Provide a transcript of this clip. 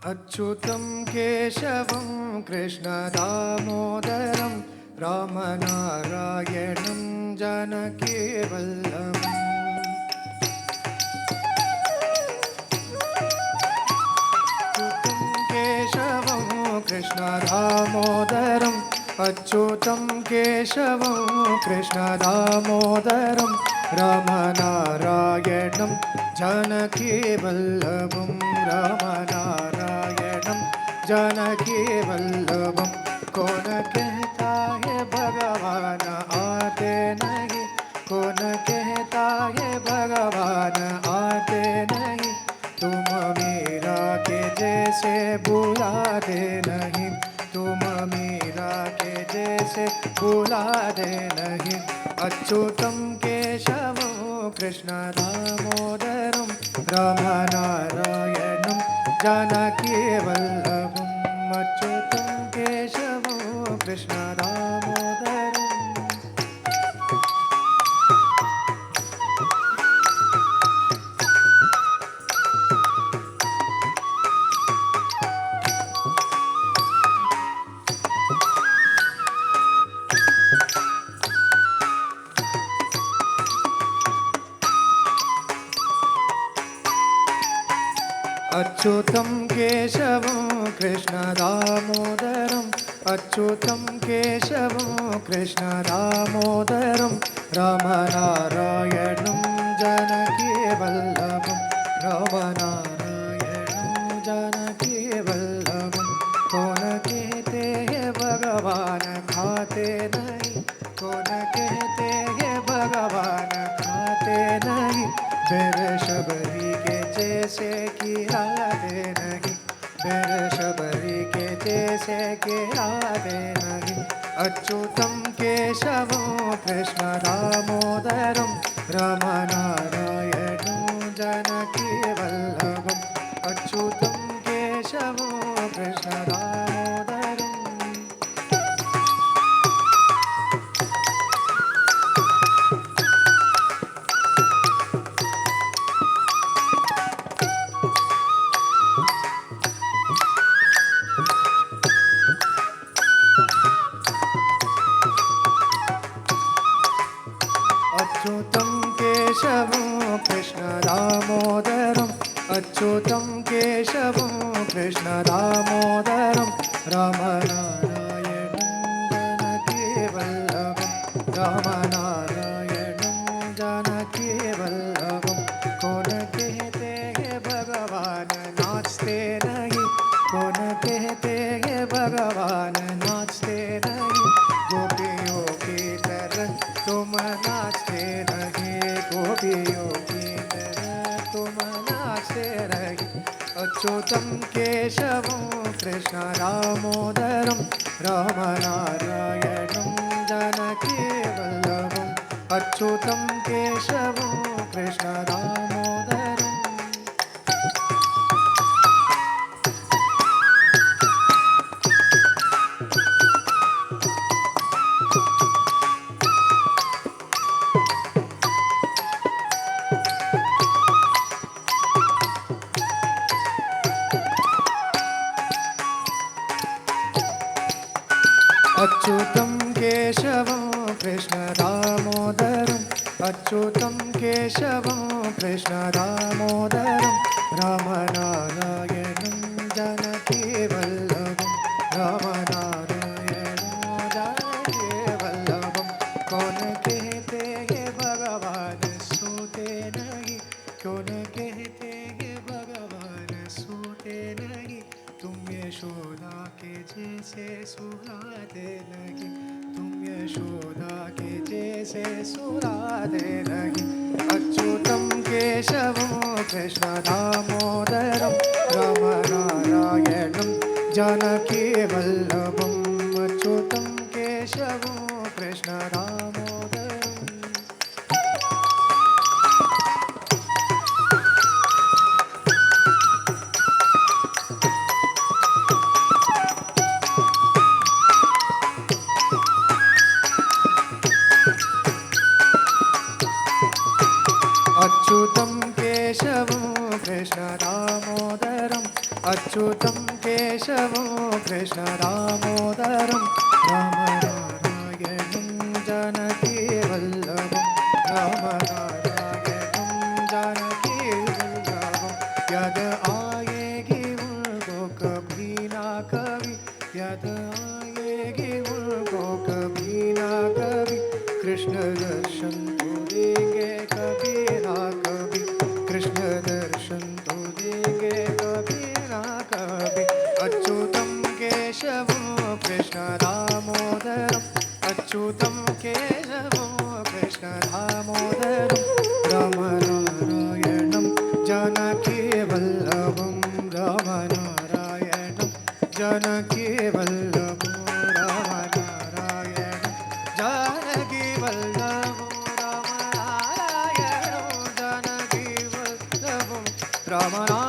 अच्युतं केशवं कृष्णदामोदरं रामनारायणं जानकीवल्लभम्। केशवं कृष्णदामोदरम् अच्युतं केशवं कृष्णदामोदरं रामनारायणं जानकीवल्लभं रामनारायणं जानकीवल्लभं। कौन कहता है भगवान आते नहीं, कौन कहता है भगवान आते नहीं, तुम मीरा के जैसे बुलाते नहीं, तुम मीरा के जैसे बुलाते नहीं। अच्युतं केशवं कृष्णदामोदरं रामनारायणं जानकीवल्लभम्। अच्युतं केशवं कृष्णदामोदरम्। अच्युतं केशवं कृष्णदामोदरम् अच्युतं केशवं कृष्णदामोदरं रामनारायणं जानकीवल्लभं रामनारायणं जानकीवल्लभं। कौन कहते हैं भगवान खाते नहीं, कौन कहते हैं भगवान खाते नहीं, मेरे शबरी के जैसे खिलाते नहीं, मेरे शबरी के जैसे खिलाते नहीं। अच्युतं केशवं कृष्णदामोदरं रामनारायणं जानकीवल्लभम्। अच्युतं केशवं कृष्णदामोदरम्। अच्युतं केशवं कृष्णदामोदरम् अच्युतं केशवं कृष्णदामोदरं रामनारायणं जानकीवल्लभं रामनारायणं जानकीवल्लभं। कौन कहते हैं भगवान नाचते नहीं, कौन कहते हैं भगवान नाचते नहीं, गोपियों की तरह तुम नाचते रहे, गोपियों की तरह तुम नाचते रहे। अच्युतं केशवं कृष्णदामोदरं रामनारायणं जानकीवल्लभम्। अच्युतं केशवं कृष्णदामोदरम्। अच्युतं केशवं कृष्णदामोदरम् अच्युतं केशवं कृष्णदामोदरं रामनारायणं जानकीवल्लभं रामनारायणं जानकीवल्लभं। कौन कहते हैं भगवान सोते नहीं, कौन कहते हैं भगवान सोते नहीं, तुम यशोदा के जैसे सुहाते नहीं, तुम यशोदा के जैसे सुहाते नहीं। अच्युतं केशवं कृष्णदामोदरं रामनारायणं जानकीवल्लभम्। अच्युतं केशवं कृष्णदामोदरम्। अच्युतं केशवं कृष्णदामोदरं अच्युतं केशवं कृष्णदामोदरं रामनारायणं जानकीवल्लभं रामनारायणं जानकीवल्लभं यद आएगी उनको कभी ना कभी यद आएगी उनको कभी ना कभी कृष्ण दर्शन तो देंगे कभी ना कभी कृष्ण दर्शन तो देंगे कभी ना कभी अच्युतं केशवं कृष्ण दामोदरं अच्युतं केशवं कृष्ण दामोदरं रामनारायणं जानकीवल्लभं रामनारायणं जानकीवल्लभं रामनारायणं जानकीवल्लभं रामनारायणं जानकीवल्लभं रामनारायणं